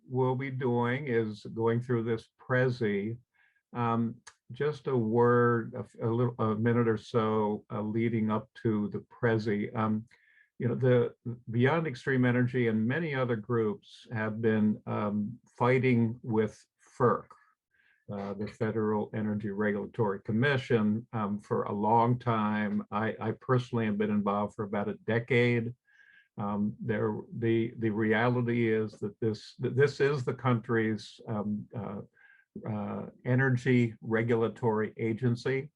we'll be doing is going through this Prezi. Um, just a word, a minute or so leading up to the Prezi. The Beyond Extreme Energy and many other groups have been fighting with FERC, the Federal Energy Regulatory Commission, for a long time. I personally have been involved for about a decade. The reality is that this is the country's energy regulatory agency.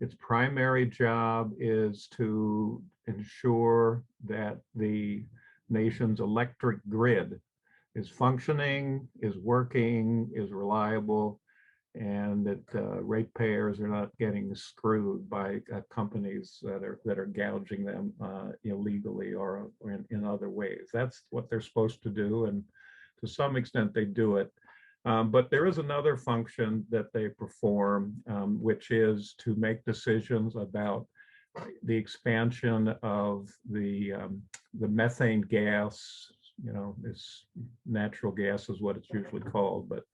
Its primary job is to ensure that the nation's electric grid is functioning, is working, is reliable, and that ratepayers are not getting screwed by companies that are gouging them illegally or in other ways. That's what they're supposed to do, and to some extent they do it. But there is another function that they perform, which is to make decisions about the expansion of the methane gas. This natural gas is what it's usually called, but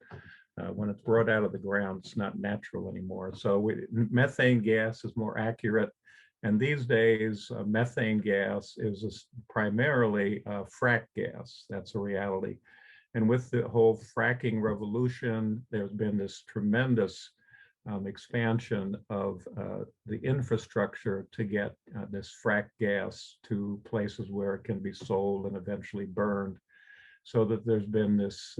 when it's brought out of the ground, it's not natural anymore. So methane gas is more accurate. And these days, methane gas is primarily frac gas. That's a reality. And with the whole fracking revolution, there's been this tremendous expansion of the infrastructure to get this frac gas to places where it can be sold and eventually burned. So that there's been this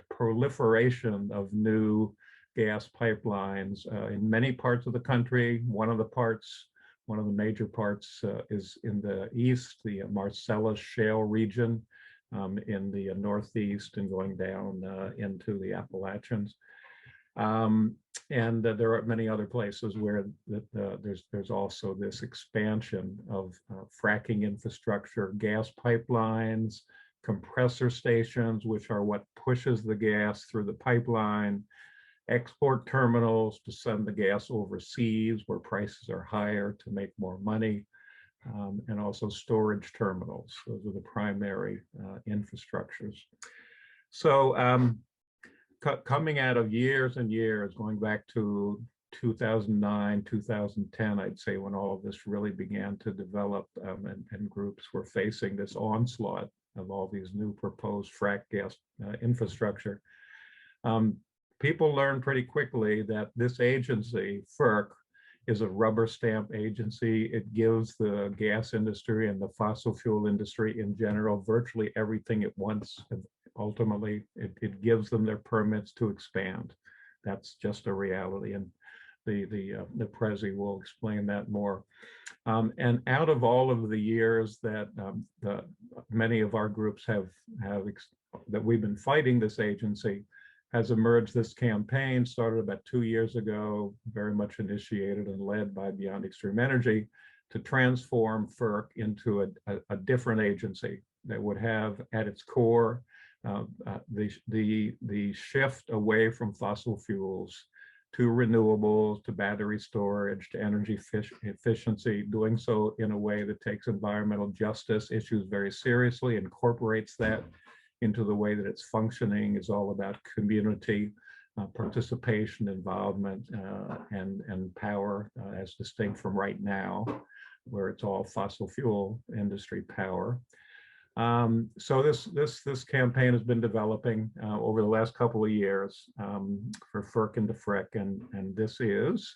proliferation of new gas pipelines in many parts of the country. One of the major parts is in the east, the Marcellus Shale region, in the northeast and going down into the Appalachians. And there are many other places where there's also this expansion of fracking infrastructure, gas pipelines, compressor stations, which are what pushes the gas through the pipeline, export terminals to send the gas overseas where prices are higher to make more money, and also storage terminals. Those are the primary infrastructures. So coming out of years and years, going back to 2009, 2010, I'd say, when all of this really began to develop, and groups were facing this onslaught of all these new proposed frac gas infrastructure. People learned pretty quickly that this agency, FERC, is a rubber stamp agency. It gives the gas industry and the fossil fuel industry in general virtually everything it wants. And ultimately, it gives them their permits to expand. That's just a reality. And the Prezi will explain that more. And out of all of the years that many of our groups that we've been fighting this agency, has emerged this campaign, started about 2 years ago, very much initiated and led by Beyond Extreme Energy, to transform FERC into a different agency that would have at its core the shift away from fossil fuels to renewables, to battery storage, to energy efficiency, doing so in a way that takes environmental justice issues very seriously, incorporates that into the way that it's functioning, is all about community participation, involvement, and power, as distinct from right now, where it's all fossil fuel industry power. So this campaign has been developing over the last couple of years for FERC and the FREC, and this is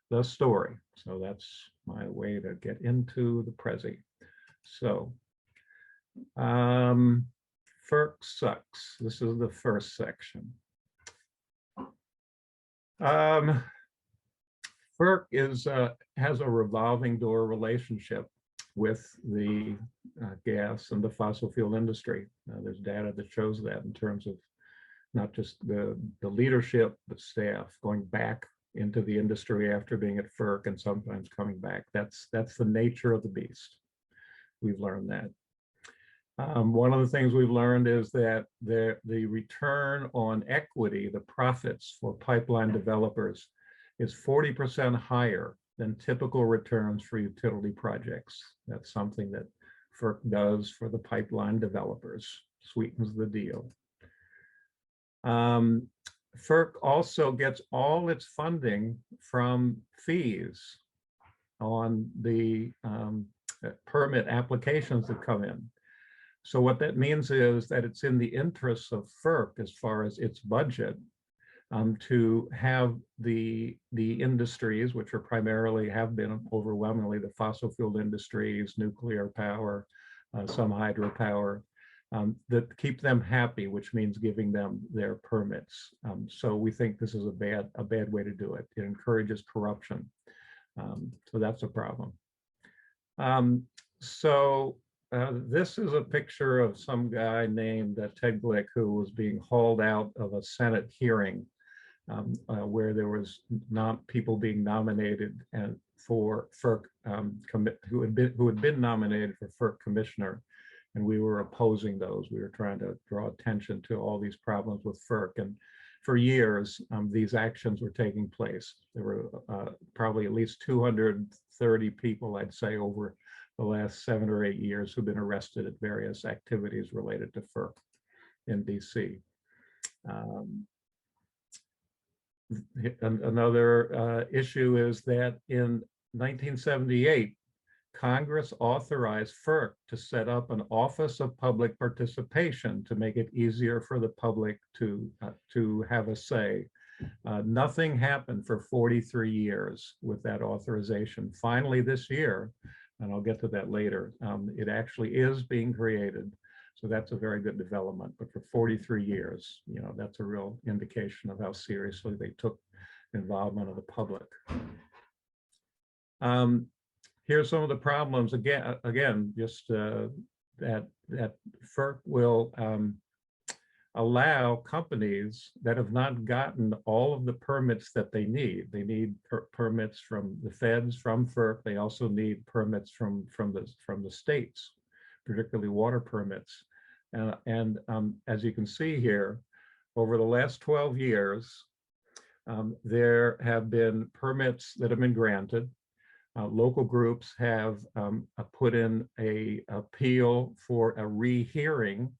the story. So that's my way to get into the Prezi. So FERC sucks. This is the first section. FERC has a revolving door relationship with the gas and the fossil fuel industry. There's data that shows that in terms of not just the leadership, but staff going back into the industry after being at FERC and sometimes coming back. That's the nature of the beast. We've learned that. One of the things we've learned is that the return on equity, the profits for pipeline developers, is 40% higher than typical returns for utility projects. That's something that FERC does for the pipeline developers. sweetens the deal. FERC also gets all its funding from fees on the permit applications that come in. So what that means is that it's in the interests of FERC, as far as its budget, to have the industries, which are primarily have been overwhelmingly the fossil fuel industries, nuclear power, some hydropower, that keep them happy, which means giving them their permits. So we think this is a bad way to do it. It encourages corruption. So that's a problem. This is a picture of some guy named Ted Glick, who was being hauled out of a Senate hearing where there was people being nominated and for FERC who had been nominated for FERC commissioner, and we were opposing those. We were trying to draw attention to all these problems with FERC, and for years these actions were taking place. There were probably at least 230 people, I'd say, over the last 7 or 8 years who've been arrested at various activities related to FERC in DC. Another issue is that in 1978, Congress authorized FERC to set up an Office of Public Participation to make it easier for the public to have a say. Nothing happened for 43 years with that authorization. Finally, this year, and I'll get to that later, it actually is being created. So that's a very good development. But for 43 years, you know, that's a real indication of how seriously they took involvement of the public. Here's some of the problems. Again, just that FERC will allow companies that have not gotten all of the permits that they need. They need permits from the feds, from FERC. They also need permits from the states, particularly water permits. As you can see here, over the last 12 years, there have been permits that have been granted. Local groups have put in an appeal for a rehearing,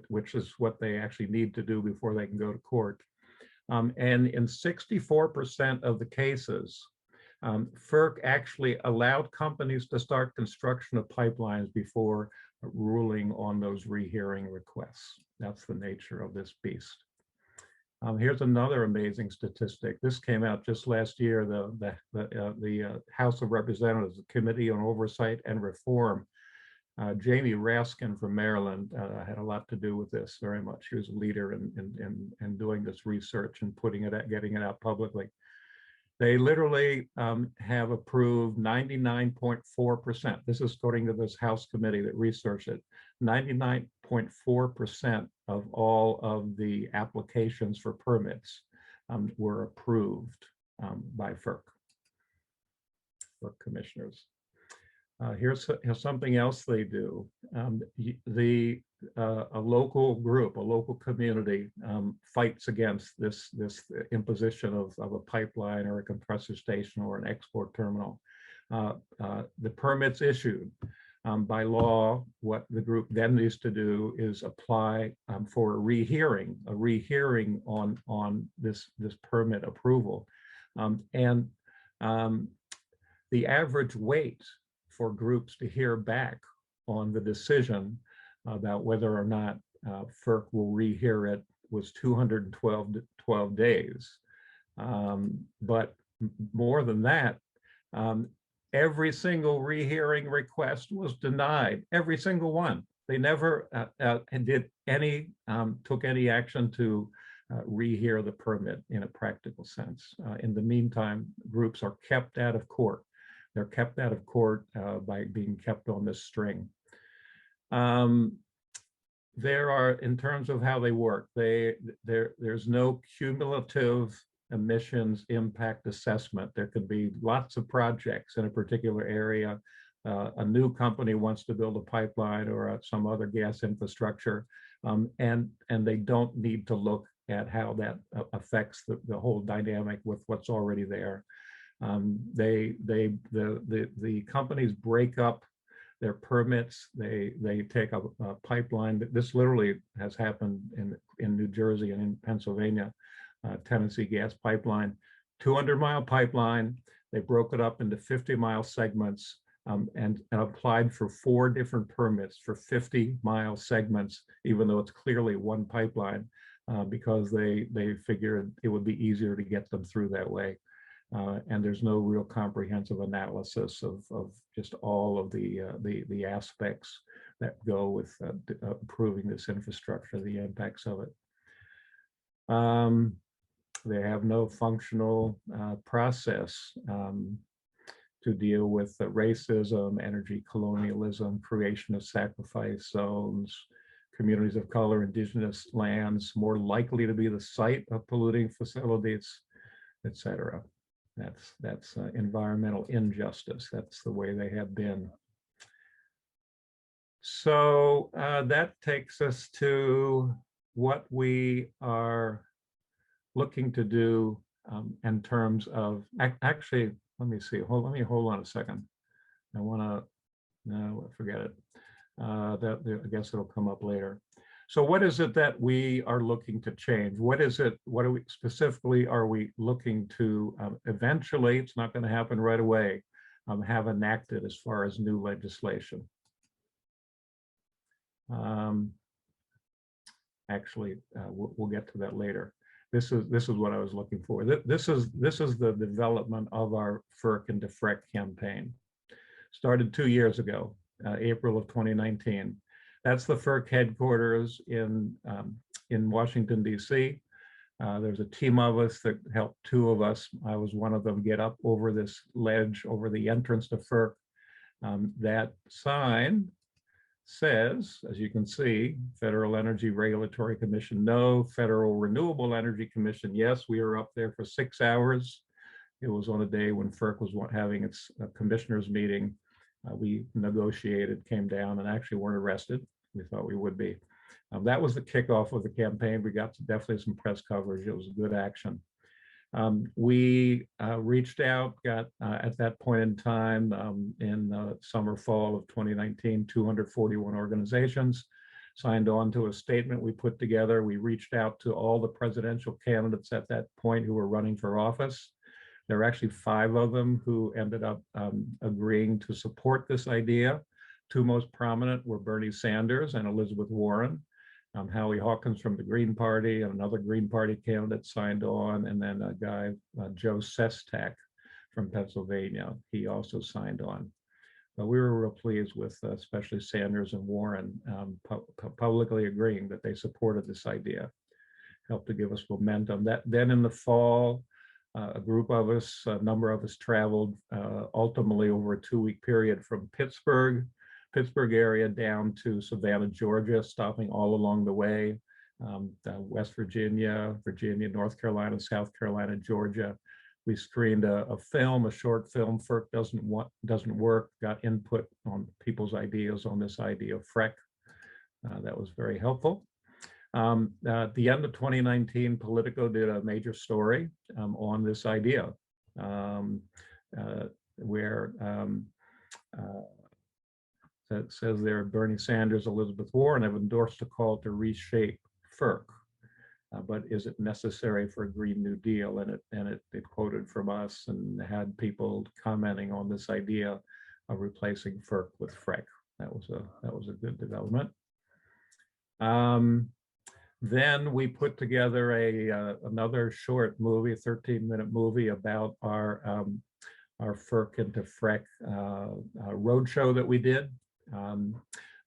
which is what they actually need to do before they can go to court. And in 64% of the cases, FERC actually allowed companies to start construction of pipelines before ruling on those rehearing requests. That's the nature of this beast. Here's another amazing statistic. This came out just last year. The House of Representatives, the Committee on Oversight and Reform, Jamie Raskin from Maryland had a lot to do with this very much. He was a leader in doing this research and getting it out publicly. They literally have approved 99.4%. This is according to this House committee that researched it. 99.4% of all of the applications for permits were approved by FERC commissioners. Here's something else they do. A local group, a local community fights against this imposition of a pipeline or a compressor station or an export terminal. The permits issued by law, what the group then needs to do is apply for a rehearing on this permit approval. The average wait for groups to hear back on the decision about whether or not FERC will rehear it was 212 days. But more than that, every single rehearing request was denied, every single one. They never took any action to rehear the permit in a practical sense. In the meantime, groups are kept out of court. They're kept out of court by being kept on this string. There are, in terms of how they work, there's no cumulative emissions impact assessment. There could be lots of projects in a particular area. A new company wants to build a pipeline or some other gas infrastructure, and they don't need to look at how that affects the whole dynamic with what's already there. The companies break up their permits. They take a pipeline. This literally has happened in New Jersey and in Pennsylvania, Tennessee gas pipeline, 200-mile pipeline. They broke it up into 50-mile segments and applied for 4 different permits for 50-mile segments, even though it's clearly one pipeline, because they figured it would be easier to get them through that way. And there's no real comprehensive analysis of just all of the aspects that go with improving this infrastructure, the impacts of it. They have no functional process to deal with racism, energy colonialism, creation of sacrifice zones, communities of color, indigenous lands more likely to be the site of polluting facilities, etc. That's environmental injustice. That's the way they have been. So that takes us to what we are looking to do in terms of, actually, let me see, let me hold on a second. I want to, no, forget it. I guess it'll come up later. So what is it that we are looking to change? What is it, what are we specifically are we looking to eventually, it's not going to happen right away, have enacted as far as new legislation? Actually, we'll get to that later. This is what I was looking for. This is the development of our FERC into FREC campaign. Started 2 years ago, April of 2019. That's the FERC headquarters in Washington, D.C. There's a team of us that helped 2 of us. I was one of them, get up over this ledge over the entrance to FERC. That sign says, as you can see, Federal Energy Regulatory Commission, no. Federal Renewable Energy Commission, yes. We were up there for 6 hours. It was on a day when FERC was having its commissioners meeting. We negotiated, came down, and actually weren't arrested. We thought we would be. That was the kickoff of the campaign. We got definitely some press coverage. It was good action. We reached out, got at that point in time in summer, fall of 2019, 241 organizations signed on to a statement we put together. We reached out to all the presidential candidates at that point who were running for office. There were actually 5 of them who ended up agreeing to support this idea. 2 most prominent were Bernie Sanders and Elizabeth Warren. Howie Hawkins from the Green Party and another Green Party candidate signed on, and then a guy, Joe Sestak from Pennsylvania, he also signed on. But we were real pleased with especially Sanders and Warren publicly agreeing that they supported this idea. Helped to give us momentum. Then in the fall, a group of us, a number of us traveled ultimately over a 2-week period from Pittsburgh area down to Savannah, Georgia, stopping all along the way, West Virginia, North Carolina, South Carolina, Georgia. We screened a film, a short film. FERC doesn't work, got input on people's ideas on this idea of FREC. That was very helpful. At the end of 2019, Politico did a major story on this idea, where that says there, Bernie Sanders, Elizabeth Warren have endorsed a call to reshape FERC, but is it necessary for a Green New Deal? And it quoted from us and had people commenting on this idea of replacing FERC with FREC. That was a good development. Then we put together another short movie, a 13-minute movie about our FERC into FREC roadshow that we did.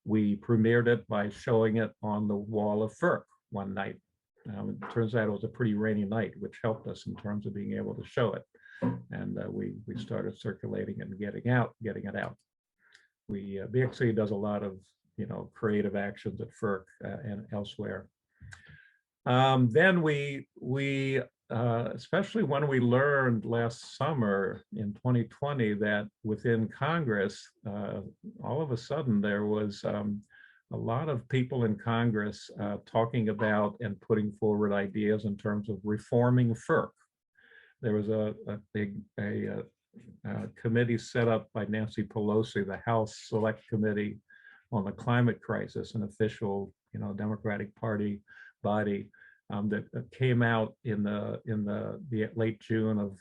We premiered it by showing it on the wall of FERC one night. It turns out it was a pretty rainy night, which helped us in terms of being able to show it. And we started circulating it and getting it out. BXC does a lot of creative actions at FERC and elsewhere. Then we especially when we learned last summer in 2020 that within Congress, all of a sudden there was a lot of people in Congress talking about and putting forward ideas in terms of reforming FERC. There was a big committee set up by Nancy Pelosi, the House Select Committee on the Climate Crisis, an official, Democratic Party body that came out in the late June of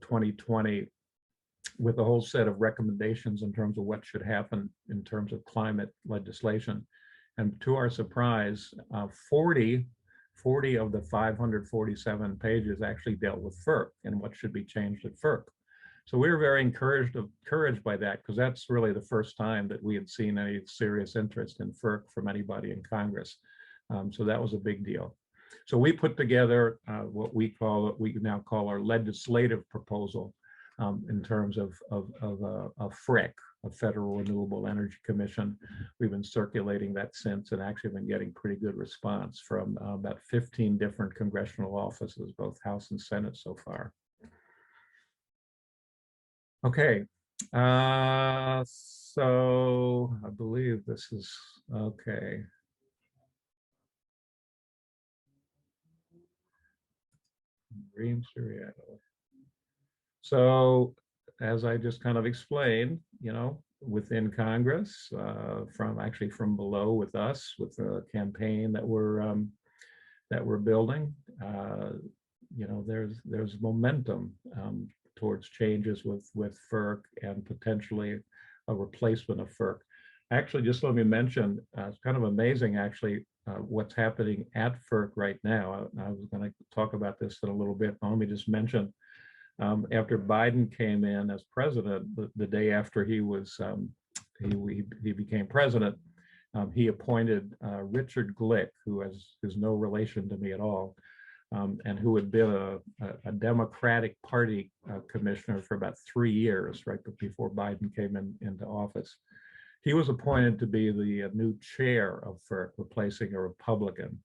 2020 with a whole set of recommendations in terms of what should happen in terms of climate legislation. And to our surprise, 40 of the 547 pages actually dealt with FERC and what should be changed at FERC. So we were very encouraged by that, because that's really the first time that we had seen any serious interest in FERC from anybody in Congress. So that was a big deal. So we put together what we now call our legislative proposal in terms of a FREC, a Federal Renewable Energy Commission. We've been circulating that since, and actually been getting pretty good response from about 15 different congressional offices, both House and Senate so far. Okay, so I believe this is okay. Dreams to reality. So, as I just kind of explained, within Congress, from below with us, with the campaign that we're building, there's momentum towards changes with FERC and potentially a replacement of FERC. Actually, just let me mention, it's kind of amazing actually what's happening at FERC right now. I was going to talk about this in a little bit. Let me just mention, after Biden came in as president, the day after he became president, he appointed Richard Glick, who is no relation to me at all, and who had been a Democratic Party commissioner for about 3 years, right before Biden came into office. He was appointed to be the new chair of FERC, replacing a Republican.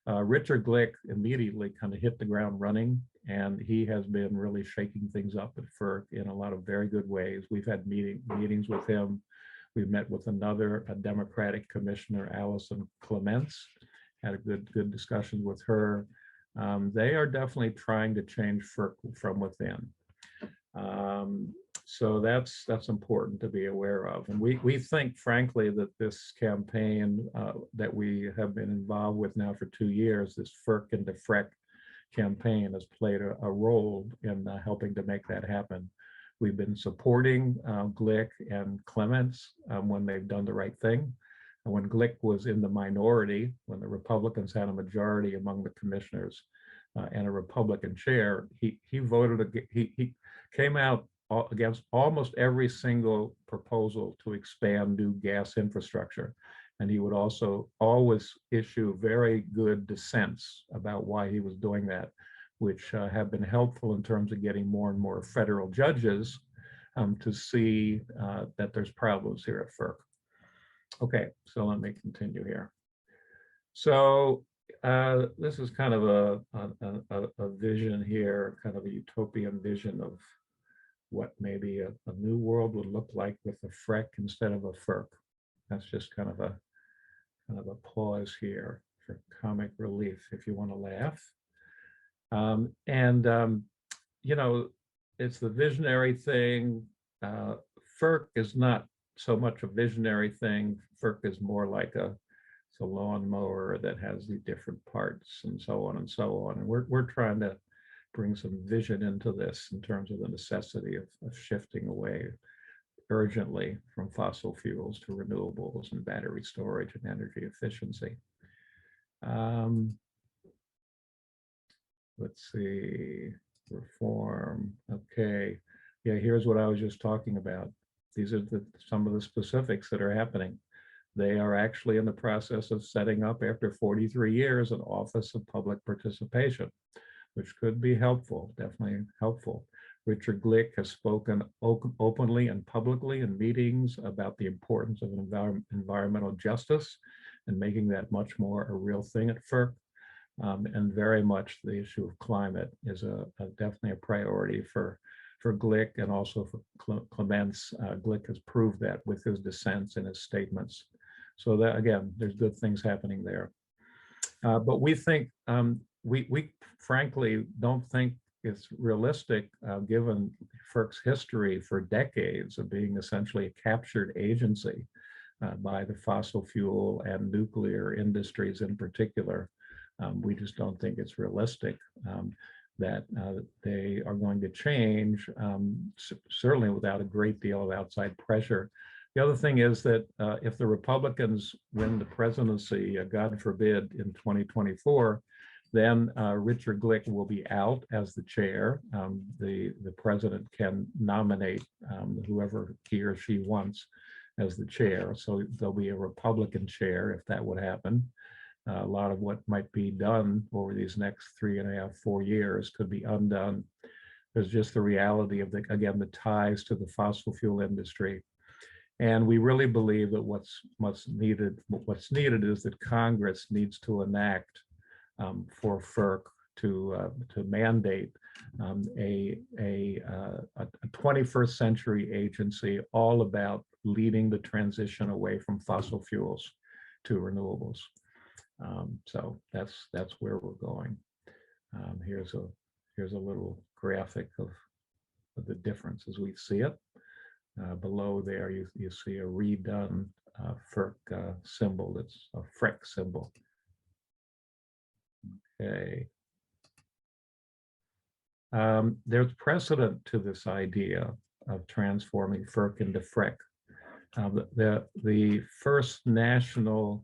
Richard Glick immediately kind of hit the ground running, and he has been really shaking things up at FERC in a lot of very good ways. We've had meetings with him. We've met with a Democratic commissioner, Allison Clements, had a good discussion with her. They are definitely trying to change FERC from within. So that's important to be aware of. And we think, frankly, that this campaign that we have been involved with now for 2 years, this FERC into FREC campaign, has played a role in helping to make that happen. We've been supporting Glick and Clements when they've done the right thing. And when Glick was in the minority, when the Republicans had a majority among the commissioners and a Republican chair, he came out against almost every single proposal to expand new gas infrastructure. And he would also always issue very good dissents about why he was doing that, which have been helpful in terms of getting more and more federal judges to see that there's problems here at FERC. Okay, so let me continue here. So this is kind of a vision here, kind of a utopian vision of what maybe a new world would look like with a FREC instead of a FERC. That's just kind of a pause here for comic relief, if you want to laugh. It's the visionary thing. FERC is not so much a visionary thing. FERC is more like it's a lawnmower that has the different parts and so on and so on. And we're trying to bring some vision into this in terms of the necessity of shifting away urgently from fossil fuels to renewables and battery storage and energy efficiency. Let's see, reform. Okay, yeah, here's what I was just talking about. These are some of the specifics that are happening. They are actually in the process of setting up, after 43 years, an Office of Public Participation, which could be helpful, definitely helpful. Richard Glick has spoken openly and publicly in meetings about the importance of environmental justice and making that much more a real thing at FERC. And very much the issue of climate is definitely a priority for Glick and also for Clements. Glick has proved that with his dissents and his statements. So that, again, there's good things happening there. But we think, we frankly don't think it's realistic given FERC's history for decades of being essentially a captured agency by the fossil fuel and nuclear industries in particular. We just don't think it's realistic that they are going to change, certainly without a great deal of outside pressure. The other thing is that if the Republicans win the presidency, God forbid, in 2024, then Richard Glick will be out as the chair. The president can nominate whoever he or she wants as the chair. So there'll be a Republican chair if that would happen. A lot of what might be done over these next 3.5, 4 years could be undone. There's just the reality of again, the ties to the fossil fuel industry. And we really believe that what's needed is that Congress needs to enact for FERC to mandate a 21st century agency all about leading the transition away from fossil fuels to renewables. So that's where we're going. Here's a little graphic of the difference as we see it. Below there, you see a redone FERC symbol. It's a FREC symbol. Okay. There's precedent to this idea of transforming FERC into FREC. The first national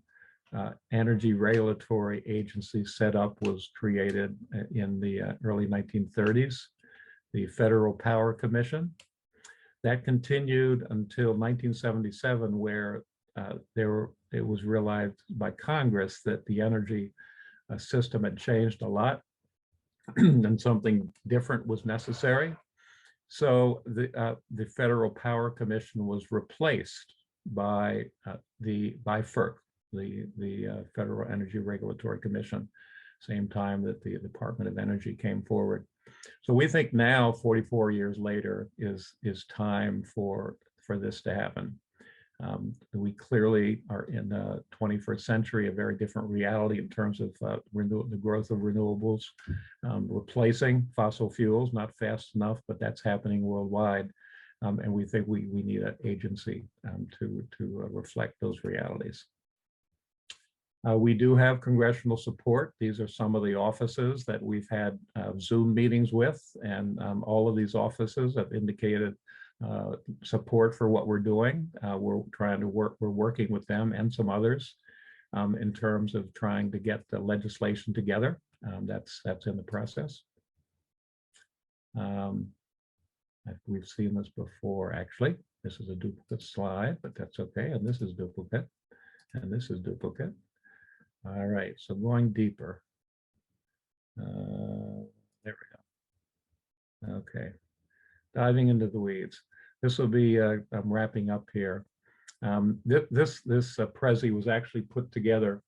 energy regulatory agency set up was created in the early 1930s, the Federal Power Commission. That continued until 1977, where it was realized by Congress that the energy system had changed a lot and something different was necessary. So the Federal Power Commission was replaced by FERC, the Federal Energy Regulatory Commission, same time that the Department of Energy came forward. So we think now, 44 years later, is time for this to happen. We clearly are in the 21st century, a very different reality in terms of the growth of renewables, replacing fossil fuels, not fast enough, but that's happening worldwide. And we think we need an agency to reflect those realities. We do have congressional support. These are some of the offices that we've had Zoom meetings with, and all of these offices have indicated support for what we're doing. We're working with them and some others in terms of trying to get the legislation together. That's in the process. We've seen this before, actually. This is a duplicate slide, but that's okay. And this is duplicate, and this is duplicate. All right, so going deeper. There we go. Okay, diving into the weeds. This will be, I'm wrapping up here. This Prezi was actually put together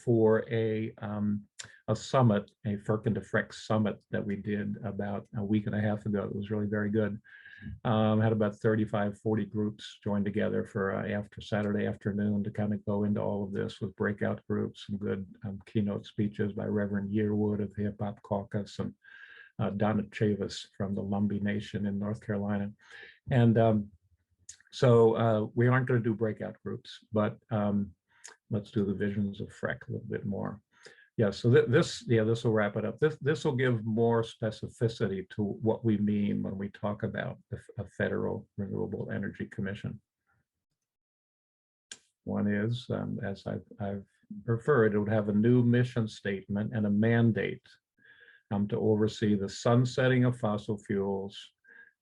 for a summit, a FERC into FREC summit that we did about a week and a half ago. It was really very good. Had about 35, 40 groups joined together for after Saturday afternoon to kind of go into all of this with breakout groups, some good keynote speeches by Reverend Yearwood of the Hip Hop Caucus and Donna Chavis from the Lumbee Nation in North Carolina. And so we aren't going to do breakout groups, but let's do the visions of FREC a little bit more. Yeah, so this will wrap it up. This will give more specificity to what we mean when we talk about a Federal Renewable Energy Commission. One is, as I've referred, it would have a new mission statement and a mandate to oversee the sunsetting of fossil fuels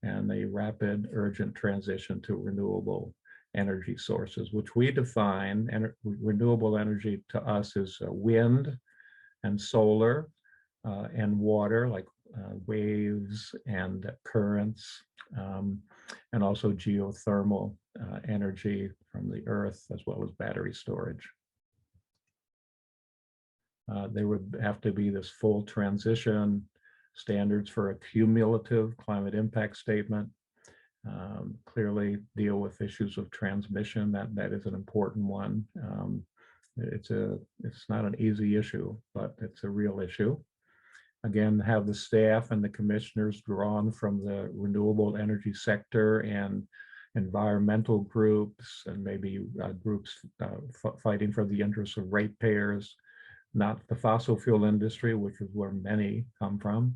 and the rapid, urgent transition to renewable energy sources, which we define, and renewable energy to us is wind and solar and water, like waves and currents, and also geothermal energy from the earth, as well as battery storage. There would have to be this full transition, standards for a cumulative climate impact statement, clearly deal with issues of transmission. That is an important one. It's not an easy issue, but it's a real issue. Again, have the staff and the commissioners drawn from the renewable energy sector and environmental groups, and maybe groups fighting for the interests of ratepayers, not the fossil fuel industry, which is where many come from.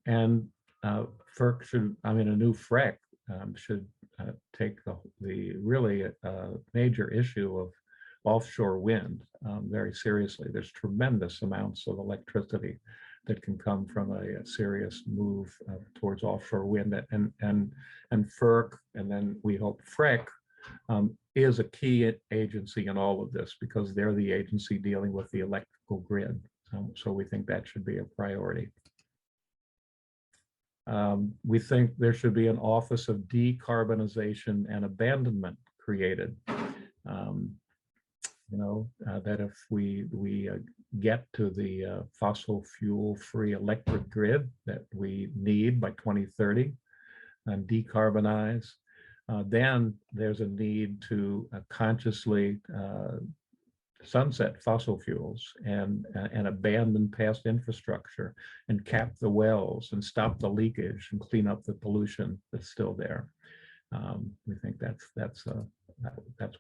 And FERC should, a new FREC should take the really major issue of offshore wind very seriously. There's tremendous amounts of electricity that can come from a serious move towards offshore wind, and FERC, and then we hope FREC is a key agency in all of this, because they're the agency dealing with the electrical grid. So we think that should be a priority. We think there should be an Office of Decarbonization and Abandonment created. That if we get to the fossil fuel free electric grid that we need by 2030 and decarbonize, then there's a need to consciously sunset fossil fuels and abandon past infrastructure and cap the wells and stop the leakage and clean up the pollution that's still there. We think that's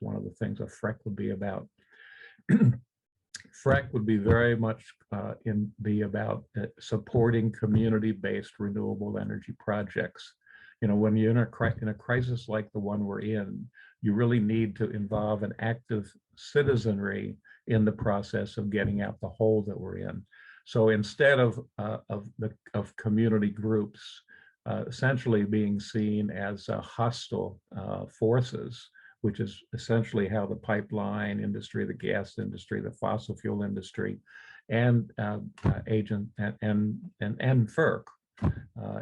one of the things a FREC would be about. FREC would be very much about supporting community-based renewable energy projects. When you're in a crisis like the one we're in, you really need to involve an active citizenry in the process of getting out the hole that we're in. So instead of community groups essentially being seen as hostile forces, which is essentially how the pipeline industry, the gas industry, the fossil fuel industry, and FERC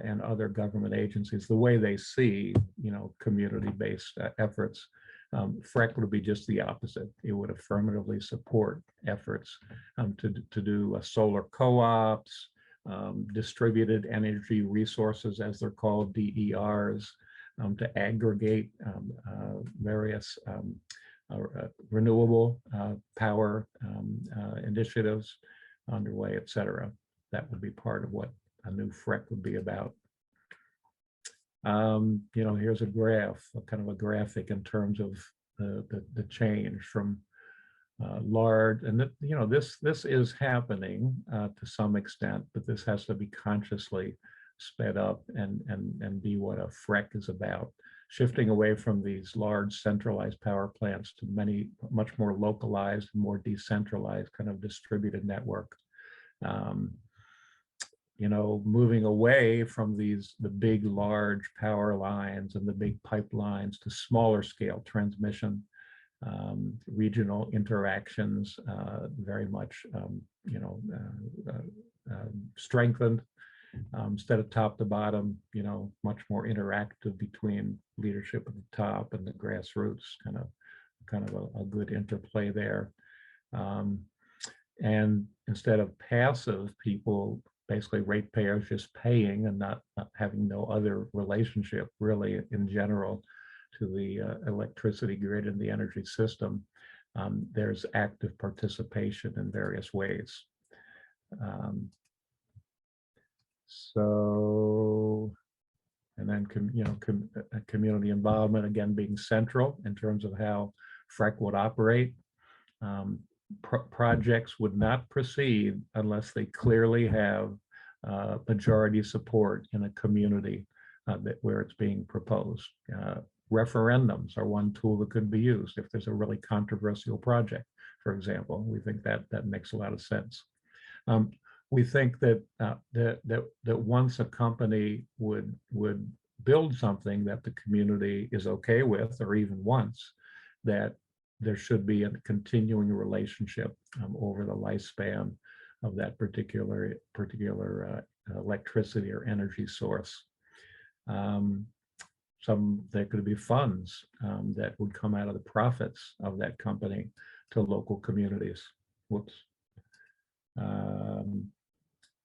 and other government agencies, the way they see, community-based efforts. FREC would be just the opposite. It would affirmatively support efforts to do solar co-ops, distributed energy resources, as they're called, DERs, to aggregate various renewable power initiatives underway, et cetera. That would be part of what a new FREC would be about. Here's a graph, kind of a graphic in terms of the change from large, and this is happening to some extent, but this has to be consciously sped up and be what a FREC is about, shifting away from these large centralized power plants to much more localized, more decentralized kind of distributed network. Moving away from the big, large power lines and the big pipelines to smaller scale transmission, regional interactions, very much, strengthened. Instead of top to bottom, much more interactive between leadership at the top and the grassroots, kind of a good interplay there. And instead of passive people, basically ratepayers just paying and not having no other relationship really in general to the electricity grid and the energy system, there's active participation in various ways. And then community involvement, again, being central in terms of how FREC would operate. Projects would not proceed unless they clearly have majority support in a community where it's being proposed. Referendums are one tool that could be used if there's a really controversial project, for example. We think that makes a lot of sense. We think that once a company would build something that the community is okay with, or even wants, that there should be a continuing relationship over the lifespan of that particular electricity or energy source. There could be funds that would come out of the profits of that company to local communities. Whoops.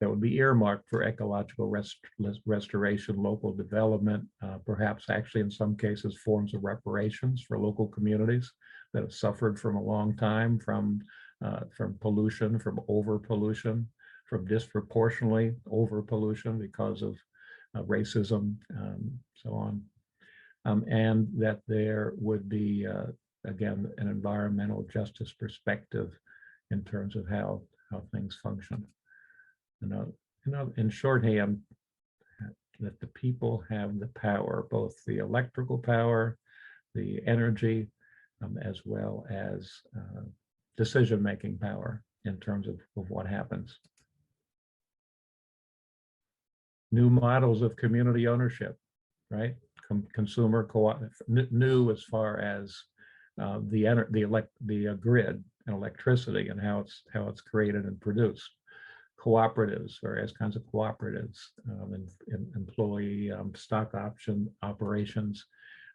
That would be earmarked for ecological restoration, local development, perhaps actually in some cases forms of reparations for local communities that have suffered from a long time from pollution, from over pollution, from disproportionately over pollution because of racism, so on. And that there would be, again, an environmental justice perspective in terms of how things function. In shorthand, that the people have the power, both the electrical power, the energy, as well as decision-making power in terms of what happens. New models of community ownership, right? Consumer new as far as the grid and electricity and how it's created and produced. Cooperatives, various kinds of cooperatives, and employee stock option operations,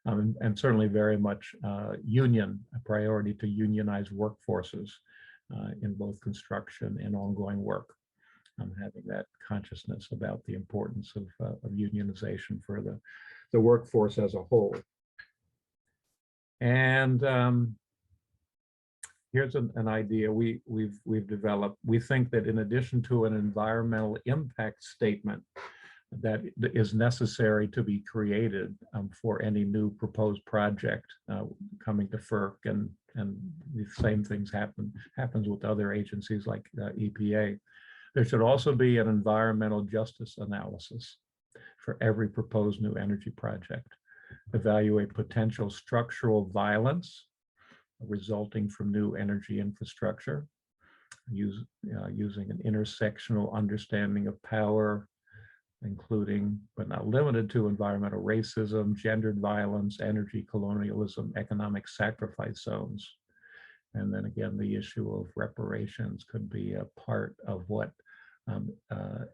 and certainly very much a priority to unionize workforces in both construction and ongoing work. Having that consciousness about the importance of unionization for the workforce as a whole. And here's an idea we've developed. We think that in addition to an environmental impact statement that is necessary to be created for any new proposed project coming to FERC, and the same things happens with other agencies like EPA. There should also be an environmental justice analysis for every proposed new energy project. Evaluate potential structural violence resulting from new energy infrastructure, using an intersectional understanding of power, including but not limited to environmental racism, gendered violence, energy colonialism, economic sacrifice zones. And then again, the issue of reparations could be a part of what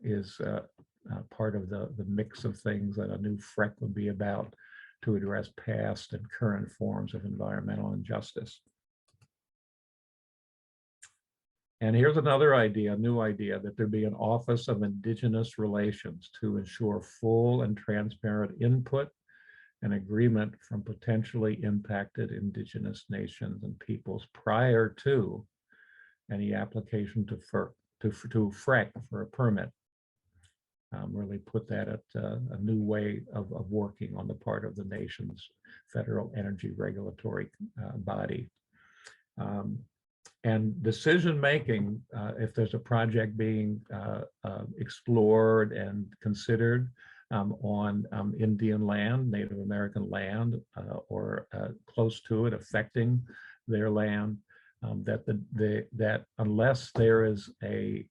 is part of the mix of things that a new FREC would be about to address past and current forms of environmental injustice. And here's another idea, a new idea, that there be an Office of Indigenous Relations to ensure full and transparent input and agreement from potentially impacted Indigenous nations and peoples prior to any application to FREC for a permit. Really put that at a new way of working on the part of the nation's Federal Energy Regulatory body. And decision-making, if there's a project being explored and considered on Indian land, Native American land, or close to it, affecting their land, that unless there is a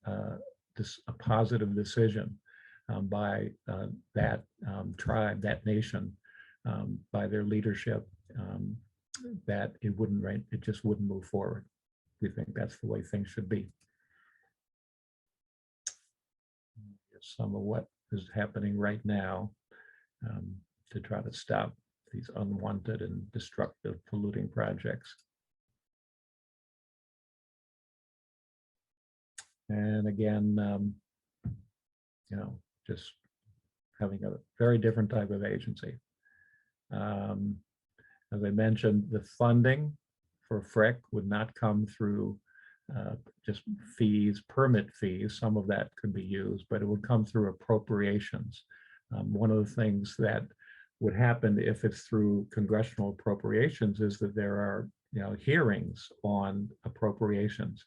positive decision by that tribe, that nation, by their leadership, that it just wouldn't move forward. We think that's the way things should be. Some of what is happening right now to try to stop these unwanted and destructive polluting projects. And again, just having a very different type of agency. As I mentioned, the funding for FREC would not come through just fees, permit fees. Some of that could be used, but it would come through appropriations. One of the things that would happen if it's through congressional appropriations is that there are hearings on appropriations.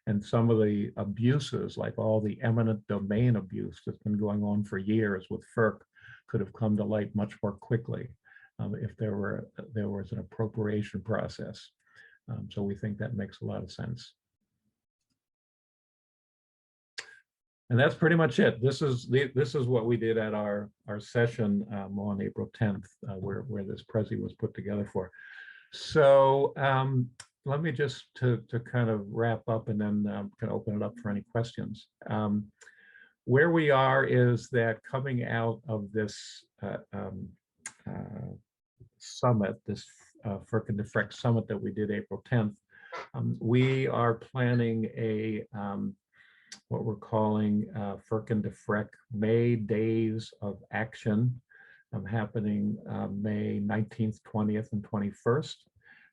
And some of the abuses, like all the eminent domain abuse that's been going on for years with FERC, could have come to light much more quickly if there was an appropriation process. So we think that makes a lot of sense. And that's pretty much it. This is what we did at our session on April 10th, where this Prezi was put together for. So let me just to kind of wrap up and then kind of open it up for any questions. Where we are is that coming out of this summit, this FERC and FREC summit that we did April 10th, we are planning a what we're calling FERC and FREC May Days of Action, happening May 19th, 20th, and 21st.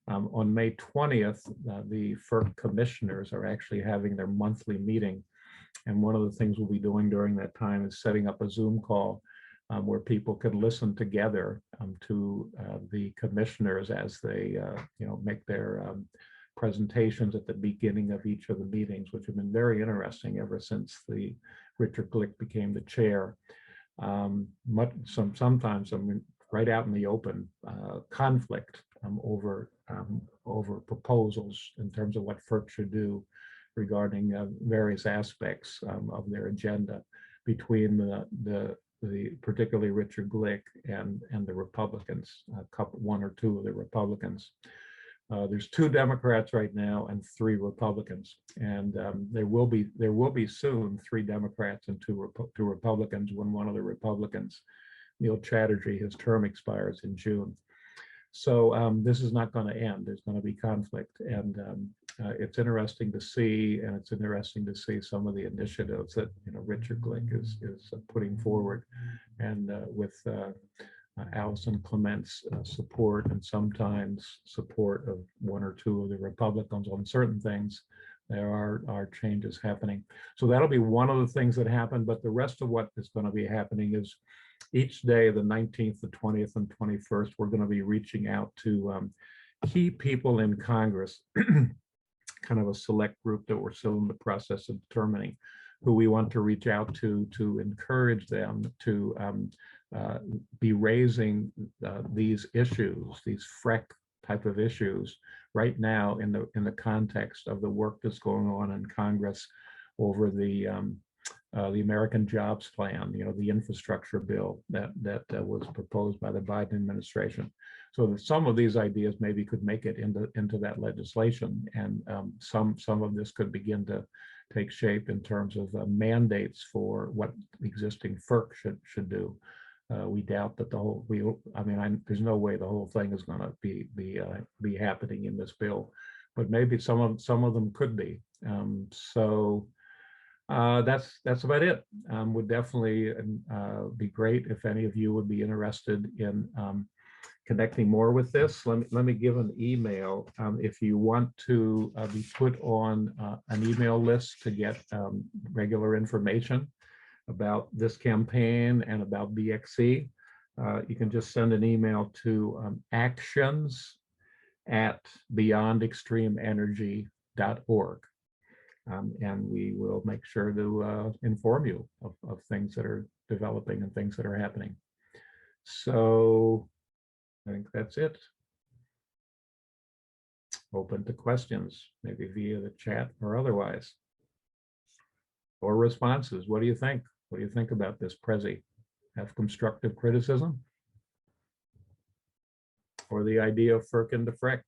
On May 20th, the FERC commissioners are actually having their monthly meeting And one of the things we'll be doing during that time is setting up a Zoom call where people can listen together to the commissioners as they make their presentations at the beginning of each of the meetings, which have been very interesting ever since the Richard Glick became the chair. Sometimes right out in the open conflict over proposals in terms of what FERC should do regarding various aspects of their agenda between the particularly Richard Glick and the Republicans, one or two of the Republicans. There's 2 Democrats right now and 3 Republicans, and there will be soon 3 Democrats and 2 Republicans when one of the Republicans, Neil Chatterjee, his term expires in June. So this is not going to end. There's going to be conflict, and it's interesting to see, and it's interesting to see some of the initiatives that Richard Glick is putting forward, and with Allison Clement's support, and sometimes support of 1 or 2 of the Republicans on certain things, there are changes happening. So that'll be one of the things that happen, but the rest of what is going to be happening is each day, the 19th, the 20th, and 21st, we're going to be reaching out to key people in Congress, kind of a select group that we're still in the process of determining who we want to reach out to encourage them to be raising these issues, these FREC type of issues right now in the context of the work that's going on in Congress over the American Jobs Plan, the infrastructure bill that was proposed by the Biden administration. So that some of these ideas maybe could make it into that legislation, and some of this could begin to take shape in terms of mandates for what existing FERC should do. We doubt that there's no way the whole thing is going to be happening in this bill, but maybe some of them could be. That's about it. Would definitely be great if any of you would be interested in connecting more with this. Let me give an email. If you want to be put on an email list to get regular information about this campaign and about BXC, you can just send an email to actions@beyondextremeenergy.org. And we will make sure to inform you of things that are developing and things that are happening. So I think that's it. Open to questions, maybe via the chat or otherwise. Or responses. What do you think? What do you think about this Prezi? Have constructive criticism? Or the idea of FERC into FREC?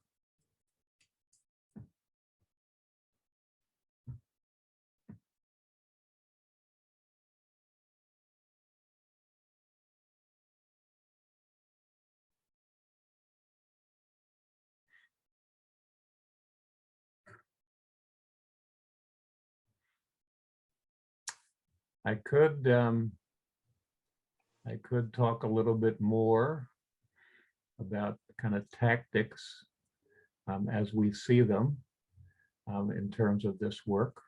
I could talk a little bit more about kind of tactics as we see them in terms of this work.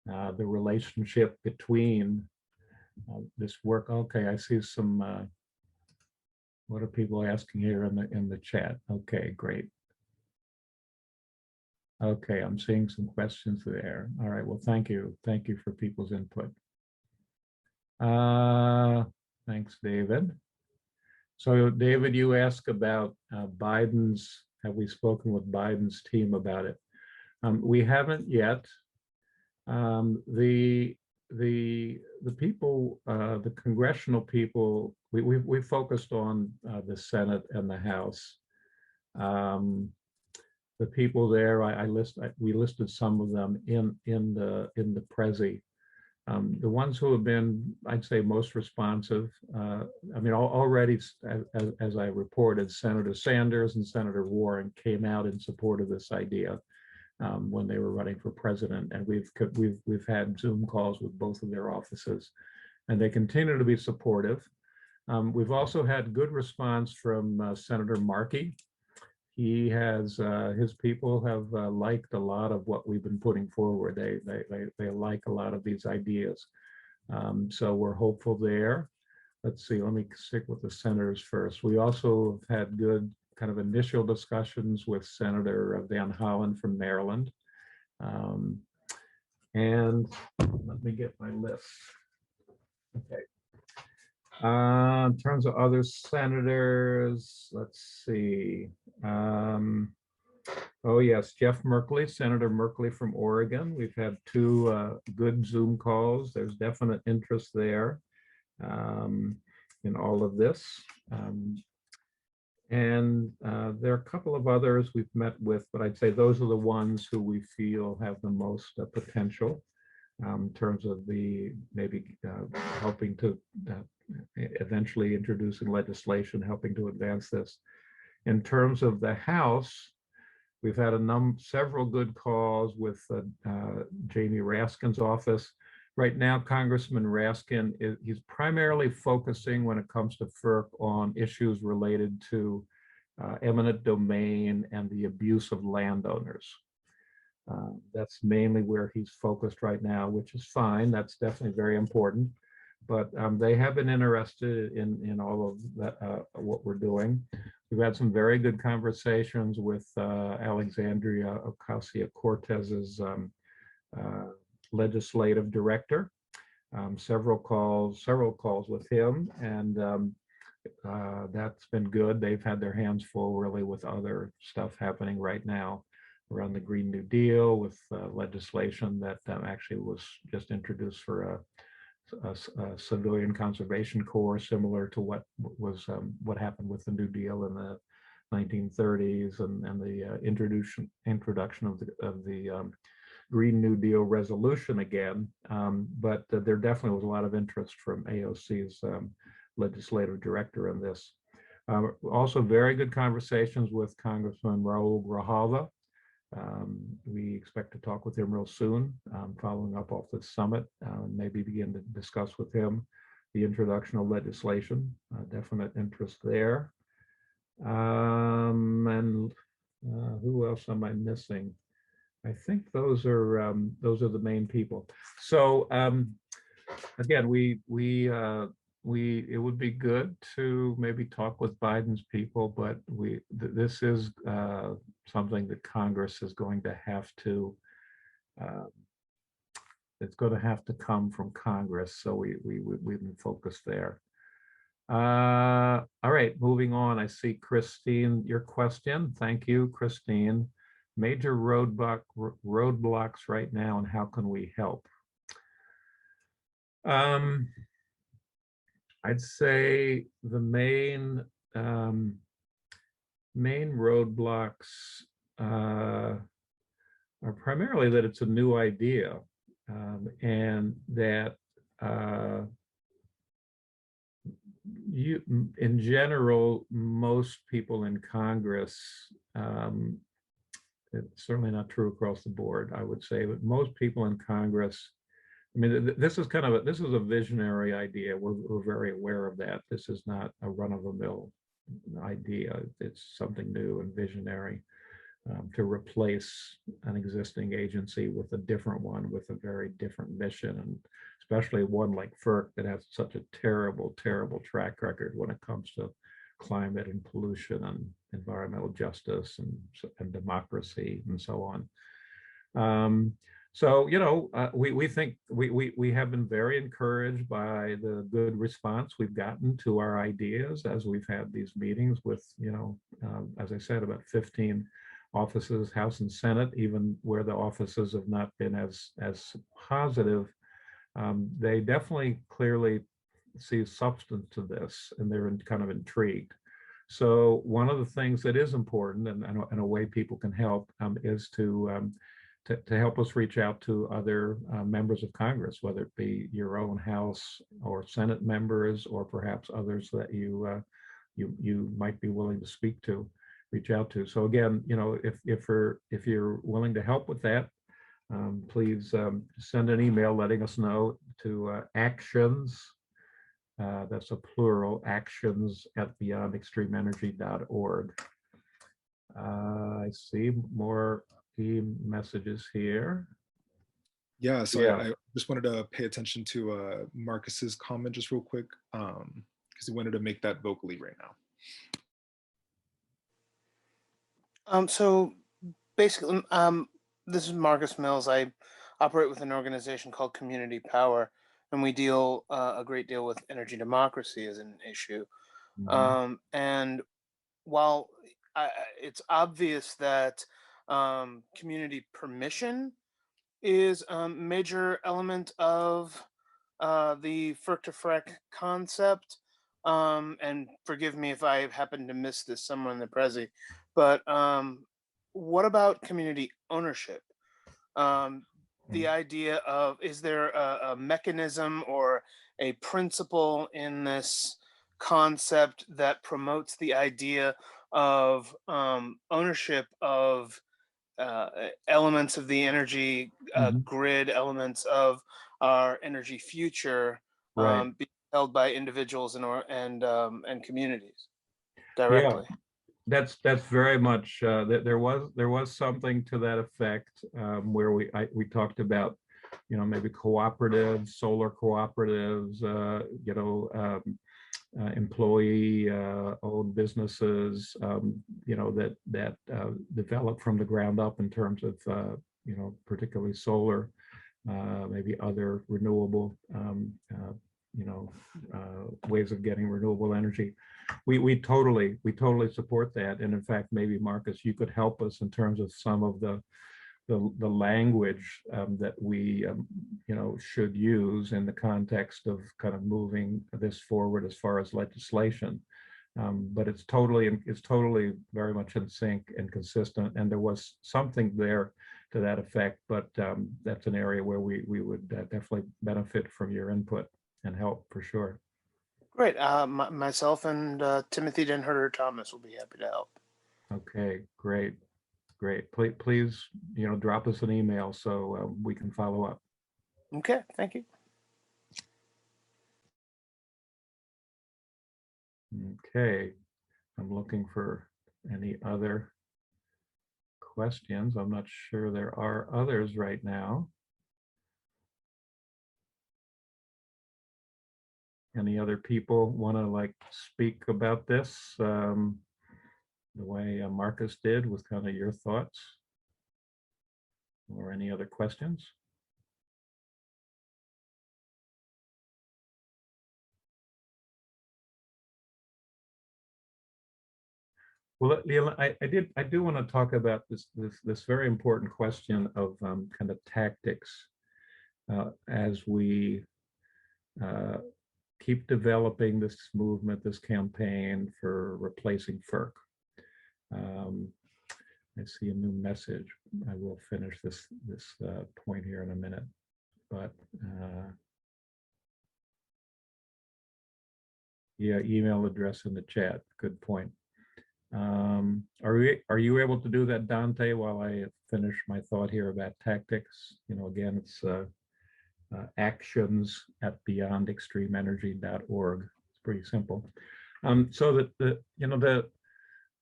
The relationship between this work. Okay, I see some. What are people asking here in the chat? Okay, great. Okay, I'm seeing some questions there. All right, well, thank you. Thank you for people's input. Thanks, David. So, David, you asked about Biden's, have we spoken with Biden's team about it? We haven't yet. The people, the congressional people, we focused on the Senate and the House. The people there, we listed some of them in the Prezi. The ones who have been, I'd say, most responsive. I mean, already, as I reported, Senator Sanders and Senator Warren came out in support of this idea when they were running for president, and we've had Zoom calls with both of their offices, and they continue to be supportive. We've also had good response from Senator Markey. he has his people have liked a lot of what we've been putting forward. They like a lot of these ideas. So we're hopeful there. Let's see, let me stick with the senators first. We also have had good kind of initial discussions with Senator Van Hollen from Maryland. And let me get my list. Okay. In terms of other senators, let's see. Oh yes, Jeff Merkley, Senator Merkley from Oregon. We've had two good Zoom calls. There's definite interest there in all of this. And there are a couple of others we've met with, but I'd say those are the ones who we feel have the most potential in terms of the maybe helping to eventually introducing legislation, helping to advance this. In terms of the House, we've had several good calls with Jamie Raskin's office. Right now, Congressman Raskin, he's primarily focusing when it comes to FERC on issues related to eminent domain and the abuse of landowners. That's mainly where he's focused right now, which is fine. That's definitely very important. But they have been interested in all of that, what we're doing. We've had some very good conversations with Alexandria Ocasio-Cortez's legislative director. Several calls with him, and that's been good. They've had their hands full really with other stuff happening right now around the Green New Deal, with legislation that actually was just introduced for a civilian conservation corps, similar to what happened with the New Deal in the 1930s, and the introduction of the Green New Deal resolution again. But there definitely was a lot of interest from AOC's legislative director in this. Also very good conversations with Congressman Raul Grijalva. We expect to talk with him real soon, following up off the summit, maybe begin to discuss with him the introduction of legislation. Definite interest there. And who else am I missing? I think those are the main people. So again, it would be good to maybe talk with Biden's people, but this is something that Congress is going to have to. It's going to have to come from Congress, so we've been focused there. All right, moving on. I see Christine, your question. Thank you, Christine. Major roadblocks right now, and how can we help? I'd say the main roadblocks are primarily that it's a new idea, and that in general, most people in Congress, it's certainly not true across the board, I would say, but most people in Congress, I mean, this is a visionary idea. We're very aware of that. This is not a run-of-the-mill idea. It's something new and visionary, to replace an existing agency with a different one with a very different mission, and especially one like FERC that has such a terrible, terrible track record when it comes to climate and pollution and environmental justice and democracy and so on. So, you know, we think we have been very encouraged by the good response we've gotten to our ideas as we've had these meetings with, you know, as I said, about 15 offices, House and Senate, even where the offices have not been as positive. They definitely clearly see substance to this, and they're kind of intrigued. So one of the things that is important, and a way people can help, is to help us reach out to other members of Congress, whether it be your own House or Senate members, or perhaps others that you might be willing to speak to, reach out to. So again, you know, if you're willing to help with that, please send an email letting us know to actions. That's a plural, actions@beyondextremeenergy.org. I see more messages here. Yeah, so Yeah. I just wanted to pay attention to Marcus's comment just real quick, because he wanted to make that vocally right now. So basically, this is Marcus Mills. I operate with an organization called Community Power, and we deal a great deal with energy democracy as an issue. And while it's obvious that community permission is a major element of the FERC to FREC concept, and forgive me if I happen to miss this somewhere in the Prezi, but what about community ownership? The idea of, is there a mechanism or a principle in this concept that promotes the idea of ownership of elements of the energy grid, elements of our energy future, Right. being held by individuals and communities Yeah, directly? that's very much that there was something to that effect, where we talked about, maybe cooperatives, solar cooperatives, employee owned businesses, that develop from the ground up in terms of particularly solar, maybe other renewable ways of getting renewable energy. We totally support that. And in fact, maybe Marcus, you could help us in terms of some of the language that we should use in the context of kind of moving this forward as far as legislation. But it's totally very much in sync and consistent, and there was something there to that effect. But that's an area where we would definitely benefit from your input and help for sure. Great. Myself and Timothy Denherter Thomas will be happy to help. Okay, great. Please, drop us an email so we can follow up. Okay, thank you. Okay, I'm looking for any other questions. I'm not sure there are others right now. Any other people want to speak about this the way Marcus did, with kind of your thoughts, or any other questions? Well, Leila, I do want to talk about this very important question of kind of tactics as we keep developing this movement, this campaign for replacing FERC. I see a new message. I will finish this point here in a minute, but yeah, email address in the chat. Good point. Are you able to do that, Dante, while I finish my thought here about tactics? Again, it's actions@beyondextremeenergy.org. It's pretty simple. So that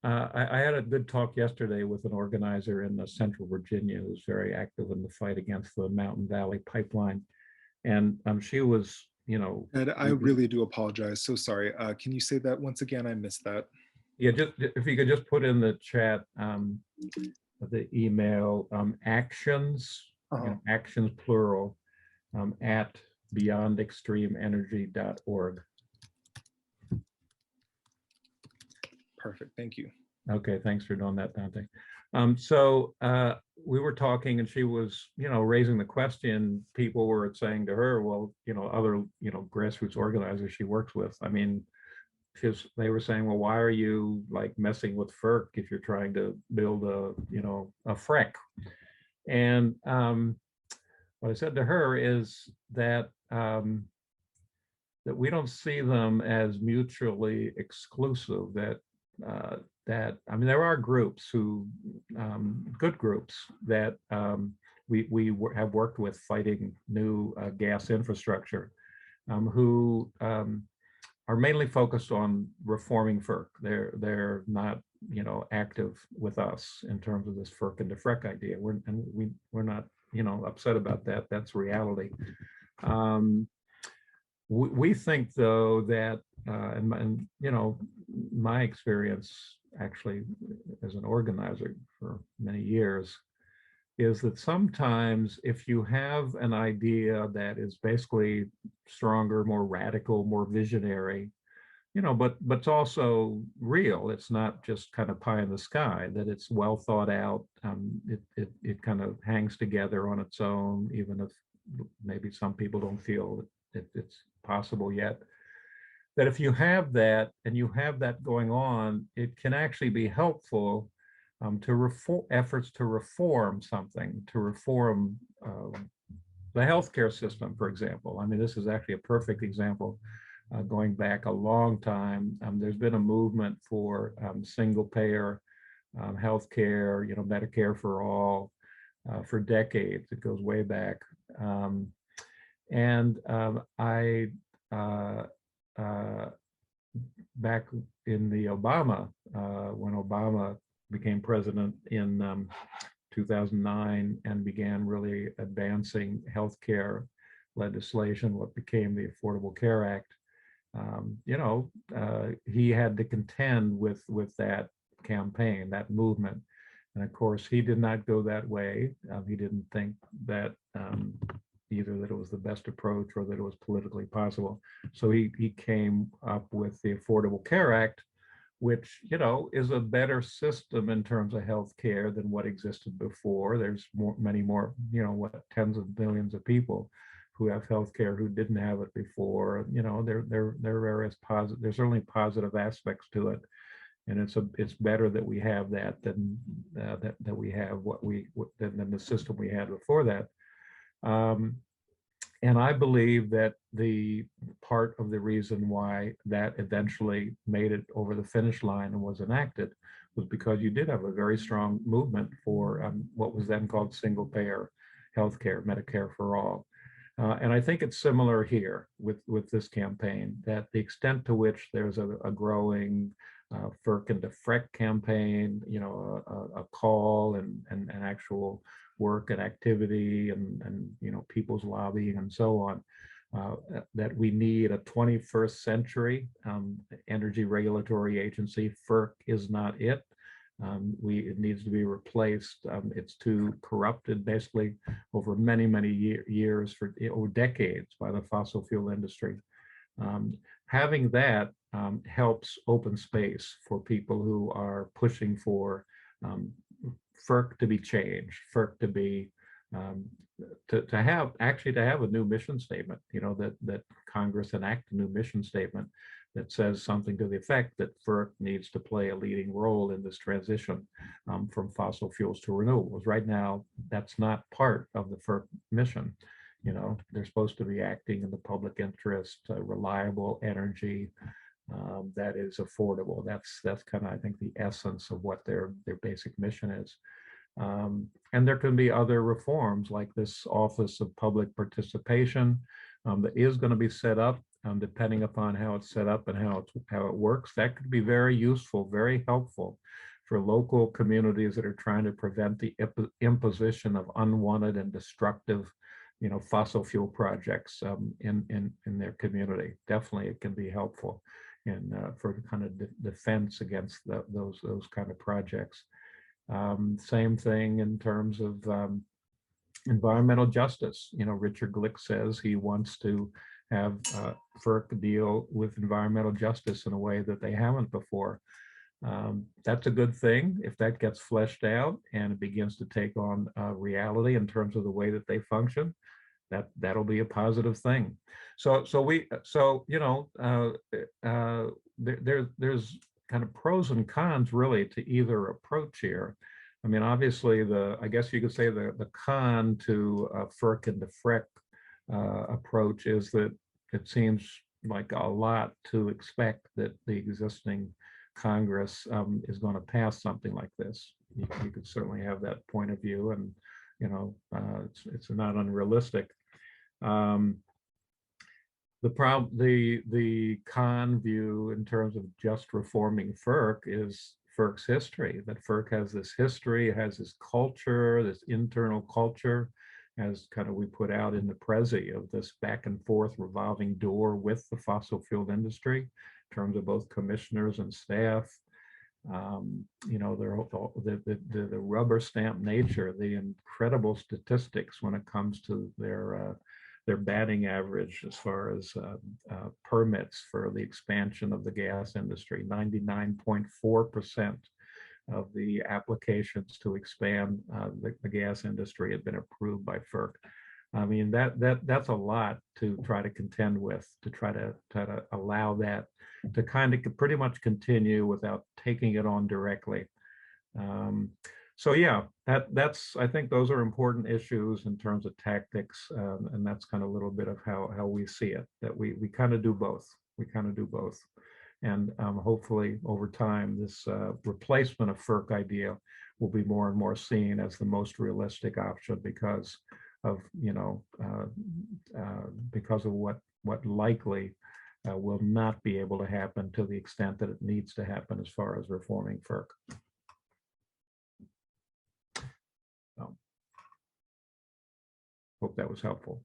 I had a good talk yesterday with an organizer in Central Virginia who's very active in the fight against the Mountain Valley Pipeline, and she was, Ed, I really do apologize. So sorry. Can you say that once again? I missed that. Yeah, just if you could just put in the chat the email, actions, actions plural, at beyondextremeenergy.org. Perfect. Thank you. Okay, thanks for doing that, Dante. So we were talking, and she was, raising the question. People were saying to her, well, other, grassroots organizers she works with. I mean, they were saying, well, why are you messing with FERC if you're trying to build a FREC? And what I said to her is that that we don't see them as mutually exclusive. That I mean, there are groups who, good groups that we have worked with fighting new gas infrastructure, who are mainly focused on reforming FERC. They're not active with us in terms of this FERC and the FREC idea. We're not, upset about that. That's reality. We think, though, that, and my experience actually as an organizer for many years is that sometimes if you have an idea that is basically stronger, more radical, more visionary, but it's also real. It's not just kind of pie in the sky, that it's well thought out. It kind of hangs together on its own, even if maybe some people don't feel that it's possible yet. That if you have that and you have that going on, it can actually be helpful to reform efforts to reform something, to reform the healthcare system, for example. I mean, this is actually a perfect example. Going back a long time, there's been a movement for single-payer healthcare, Medicare for all, for decades. It goes way back. Back in the Obama, when Obama became president in 2009 and began really advancing healthcare legislation, what became the Affordable Care Act, he had to contend with that campaign, that movement. And of course, he did not go that way. He didn't think that either that it was the best approach or that it was politically possible. So he came up with the Affordable Care Act, which, is a better system in terms of health care than what existed before. There's many more, tens of millions of people who have health care who didn't have it before. There are various positive, there's certainly positive aspects to it. And it's better that we have that than that we have than the system we had before that. And I believe that the part of the reason why that eventually made it over the finish line and was enacted was because you did have a very strong movement for what was then called single payer healthcare, Medicare for all. And I think it's similar here with this campaign, that the extent to which there's a growing FERC and the FREC campaign, a call and actual work and activity and people's lobbying and so on, that we need a 21st century energy regulatory agency. FERC is not it. It needs to be replaced. It's too corrupted, basically, over many, many years, or decades, by the fossil fuel industry. Having that helps open space for people who are pushing for FERC to be changed, FERC to be to have a new mission statement. That Congress enact a new mission statement that says something to the effect that FERC needs to play a leading role in this transition from fossil fuels to renewables. Right now, that's not part of the FERC mission. They're supposed to be acting in the public interest, reliable energy that is affordable. That's kind of, I think, the essence of what their basic mission is. And there can be other reforms, like this Office of Public Participation that is going to be set up. Depending upon how it's set up and how it works, that could be very useful, very helpful for local communities that are trying to prevent the imposition of unwanted and destructive, fossil fuel projects in their community. Definitely, it can be helpful for kind of defense against those kind of projects. Same thing in terms of environmental justice. Richard Glick says he wants to have FERC deal with environmental justice in a way that they haven't before. That's a good thing if that gets fleshed out and it begins to take on reality in terms of the way that they function. That'll be a positive thing. There's kind of pros and cons really to either approach here. I mean, obviously, I guess you could say the con to FERC and the FREC approach is that it seems like a lot to expect that the existing Congress is going to pass something like this. You could certainly have that point of view, and it's not unrealistic. The con view in terms of just reforming FERC is FERC's history, that FERC has this history, it has this culture, this internal culture, as kind of we put out in the Prezi, of this back and forth revolving door with the fossil fuel industry in terms of both commissioners and staff. You know, the rubber stamp nature, the incredible statistics when it comes to their batting average as far as permits for the expansion of the gas industry. 99.4% of the applications to expand the gas industry had been approved by FERC. I mean, that's a lot to try to contend with, to try to allow that to kind of pretty much continue without taking it on directly. So yeah, that's, I think those are important issues in terms of tactics, and that's kind of a little bit of how we see it, that we kind of do both. We kind of do both. And hopefully over time, this replacement of FERC idea will be more and more seen as the most realistic option because of, you know, because of what likely will not be able to happen to the extent that it needs to happen as far as reforming FERC. So, hope that was helpful.